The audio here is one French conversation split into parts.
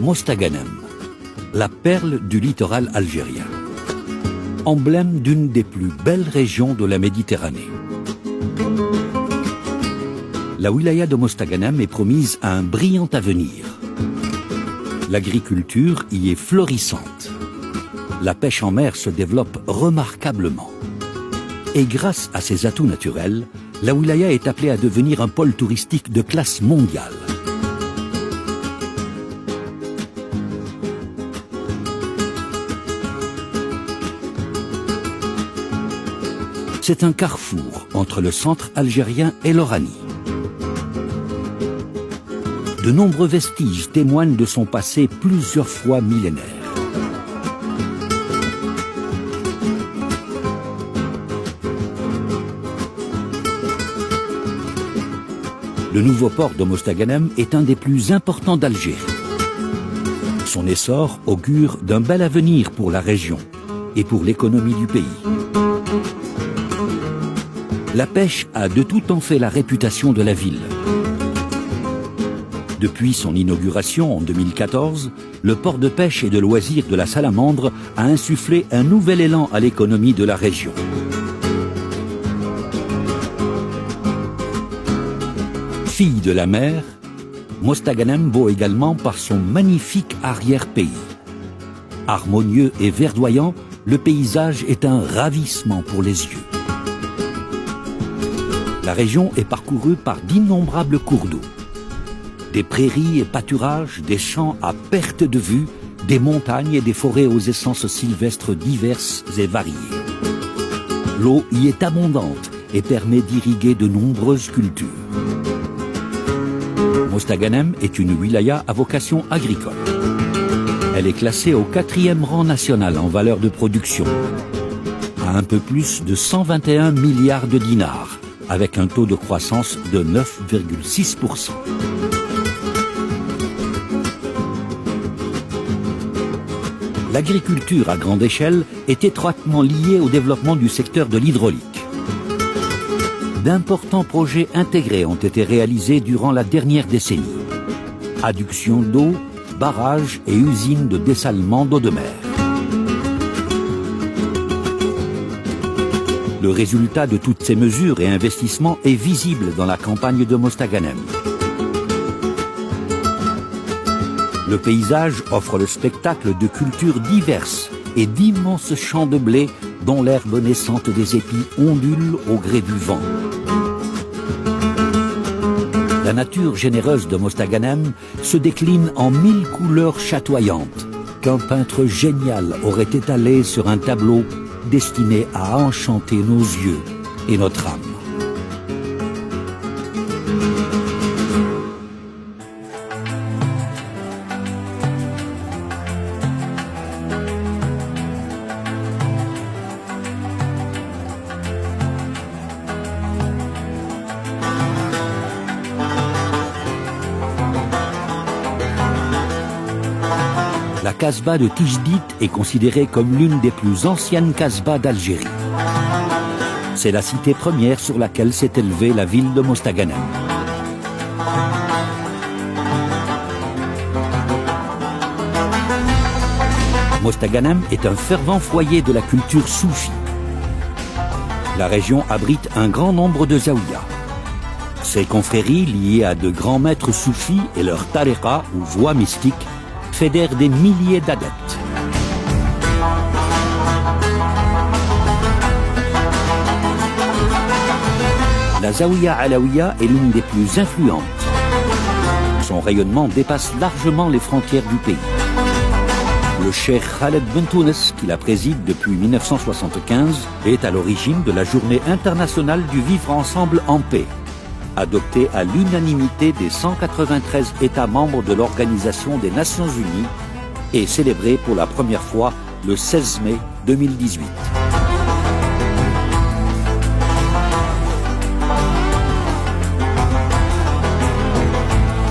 Mostaganem, la perle du littoral algérien, emblème d'une des plus belles régions de la Méditerranée. La wilaya de Mostaganem est promise à un brillant avenir. L'agriculture y est florissante. La pêche en mer se développe remarquablement. Et grâce à ses atouts naturels, la wilaya est appelée à devenir un pôle touristique de classe mondiale. C'est un carrefour entre le centre algérien et l'Oranie. De nombreux vestiges témoignent de son passé plusieurs fois millénaire. Le nouveau port de Mostaganem est un des plus importants d'Algérie. Son essor augure d'un bel avenir pour la région et pour l'économie du pays. La pêche a de tout temps fait la réputation de la ville. Depuis son inauguration en 2014, le port de pêche et de loisirs de la Salamandre a insufflé un nouvel élan à l'économie de la région. Fille de la mer, Mostaganem vaut également par son magnifique arrière-pays. Harmonieux et verdoyant, le paysage est un ravissement pour les yeux. La région est parcourue par d'innombrables cours d'eau. Des prairies et pâturages, des champs à perte de vue, des montagnes et des forêts aux essences sylvestres diverses et variées. L'eau y est abondante et permet d'irriguer de nombreuses cultures. Mostaganem est une wilaya à vocation agricole. Elle est classée au 4e rang national en valeur de production, à un peu plus de 121 milliards de dinars, avec un taux de croissance de 9,6%. L'agriculture à grande échelle est étroitement liée au développement du secteur de l'hydraulique. D'importants projets intégrés ont été réalisés durant la dernière décennie. Adduction d'eau, barrages et usines de dessalement d'eau de mer. Le résultat de toutes ces mesures et investissements est visible dans la campagne de Mostaganem. Le paysage offre le spectacle de cultures diverses et d'immenses champs de blé dont l'herbe naissante des épis ondule au gré du vent. La nature généreuse de Mostaganem se décline en 1000 couleurs chatoyantes qu'un peintre génial aurait étalées sur un tableau destiné à enchanter nos yeux et notre âme. La Casbah de Tijdit est considérée comme l'une des plus anciennes Casbahs d'Algérie. C'est la cité première sur laquelle s'est élevée la ville de Mostaganem. Mostaganem est un fervent foyer de la culture soufie. La région abrite un grand nombre de zaouïas. Ces confréries liées à de grands maîtres soufis et leurs tariqa ou voies mystiques fédèrent des milliers d'adeptes. La Zaouïa Alaouia est l'une des plus influentes. Son rayonnement dépasse largement les frontières du pays. Le cheikh Khaled Bentounes, qui la préside depuis 1975, est à l'origine de la Journée internationale du vivre ensemble en paix, adoptée à l'unanimité des 193 États membres de l'Organisation des Nations Unies et célébrée pour la première fois le 16 mai 2018.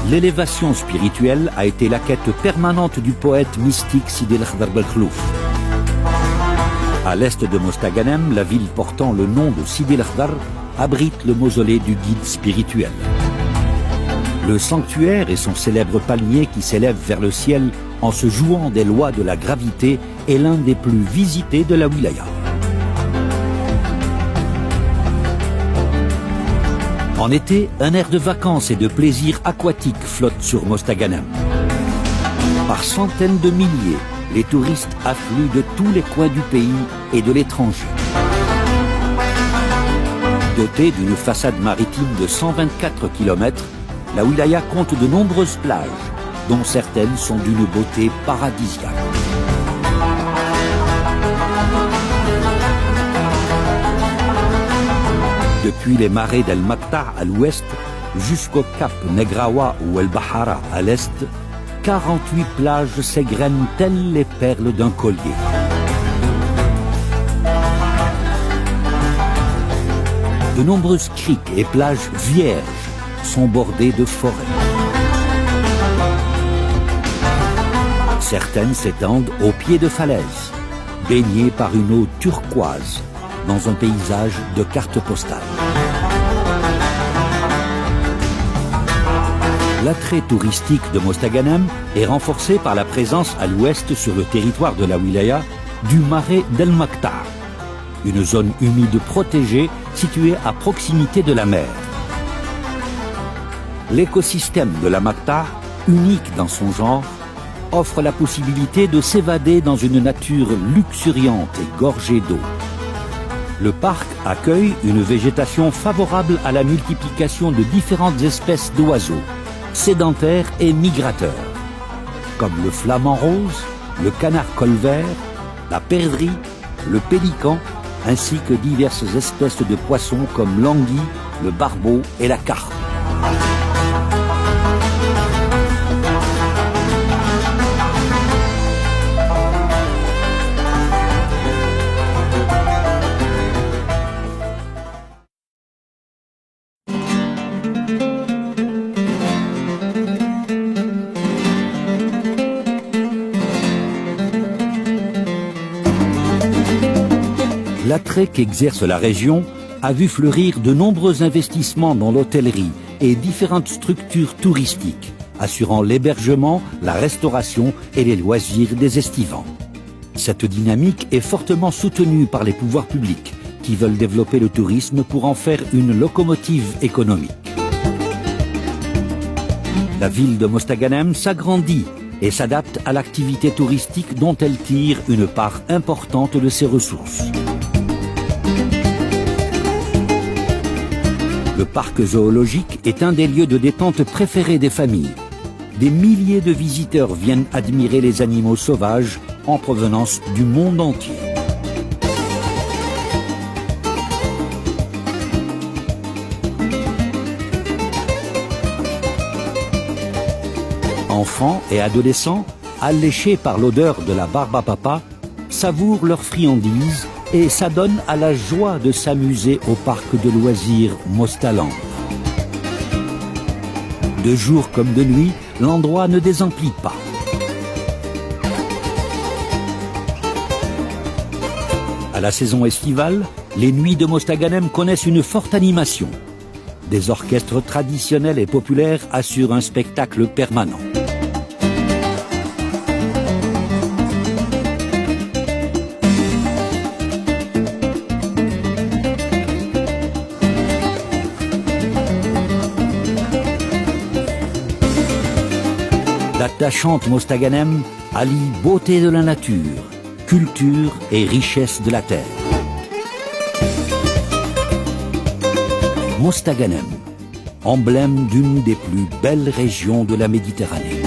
L'élévation spirituelle a été la quête permanente du poète mystique Sidi El Akhdar Belkhlouf. À l'est de Mostaganem, la ville portant le nom de Sidi El Akhdar abrite le mausolée du guide spirituel. Le sanctuaire et son célèbre palmier qui s'élève vers le ciel en se jouant des lois de la gravité est l'un des plus visités de la wilaya. En été, un air de vacances et de plaisir aquatique flotte sur Mostaganem. Par centaines de milliers, les touristes affluent de tous les coins du pays et de l'étranger. Dotée d'une façade maritime de 124 km, la wilaya compte de nombreuses plages, dont certaines sont d'une beauté paradisiaque. Depuis les marais d'El Makta à l'ouest jusqu'au cap Negrawa ou El Bahara à l'est, 48 plages s'égrènent telles les perles d'un collier. De nombreuses criques et plages vierges sont bordées de forêts. Certaines s'étendent au pied de falaises, baignées par une eau turquoise, dans un paysage de carte postale. L'attrait touristique de Mostaganem est renforcé par la présence à l'ouest sur le territoire de la wilaya du marais d'El Makta, une zone humide protégée située à proximité de la mer. L'écosystème de la Makta, unique dans son genre, offre la possibilité de s'évader dans une nature luxuriante et gorgée d'eau. Le parc accueille une végétation favorable à la multiplication de différentes espèces d'oiseaux, sédentaires et migrateurs, comme le flamant rose, le canard colvert, la perdrix, le pélican, ainsi que diverses espèces de poissons comme l'anguille, le barbeau et la carpe. L'attrait qu'exerce la région a vu fleurir de nombreux investissements dans l'hôtellerie et différentes structures touristiques, assurant l'hébergement, la restauration et les loisirs des estivants. Cette dynamique est fortement soutenue par les pouvoirs publics, qui veulent développer le tourisme pour en faire une locomotive économique. La ville de Mostaganem s'agrandit et s'adapte à l'activité touristique dont elle tire une part importante de ses ressources. Le parc zoologique est un des lieux de détente préférés des familles. Des milliers de visiteurs viennent admirer les animaux sauvages en provenance du monde entier. Enfants et adolescents, alléchés par l'odeur de la barbe à papa, savourent leurs friandises et s'adonnent à la joie de s'amuser au parc de loisirs Mostaland. De jour comme de nuit, l'endroit ne désemplit pas. À la saison estivale, les nuits de Mostaganem connaissent une forte animation. Des orchestres traditionnels et populaires assurent un spectacle permanent. L'attachante Mostaganem allie beauté de la nature, culture et richesse de la terre. Mostaganem, emblème d'une des plus belles régions de la Méditerranée.